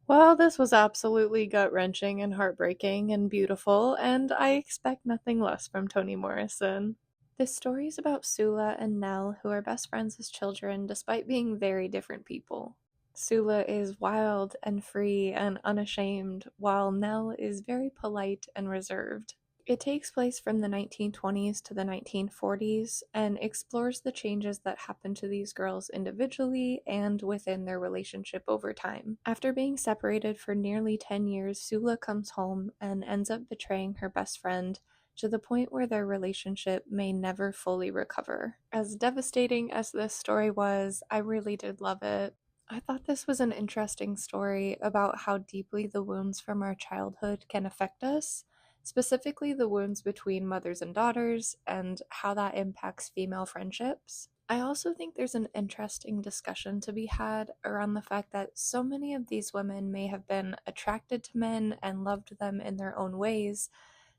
Well, this was absolutely gut-wrenching and heartbreaking and beautiful, and I expect nothing less from Toni Morrison. This story is about Sula and Nell, who are best friends as children despite being very different people. Sula is wild and free and unashamed, while Nell is very polite and reserved. It takes place from the 1920s to the 1940s and explores the changes that happen to these girls individually and within their relationship over time. After being separated for nearly 10 years, Sula comes home and ends up betraying her best friend to the point where their relationship may never fully recover. As devastating as this story was, I really did love it. I thought this was an interesting story about how deeply the wounds from our childhood can affect us, specifically the wounds between mothers and daughters, and how that impacts female friendships. I also think there's an interesting discussion to be had around the fact that so many of these women may have been attracted to men and loved them in their own ways,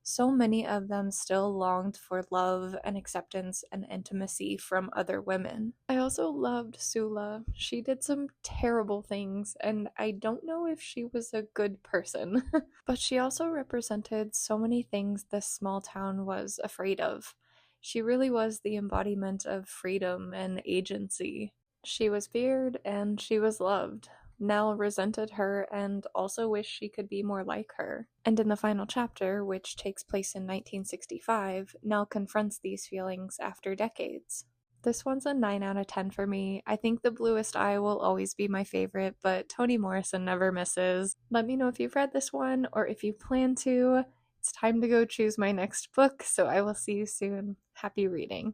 so many of them still longed for love and acceptance and intimacy from other women. I also loved Sula. She did some terrible things, and I don't know if she was a good person. But she also represented so many things this small town was afraid of. She really was the embodiment of freedom and agency. She was feared and she was loved. Nell resented her and also wished she could be more like her. And in the final chapter, which takes place in 1965, Nell confronts these feelings after decades. This one's a 9 out of 10 for me. I think The Bluest Eye will always be my favorite, but Toni Morrison never misses. Let me know if you've read this one or if you plan to. It's time to go choose my next book, so I will see you soon. Happy reading.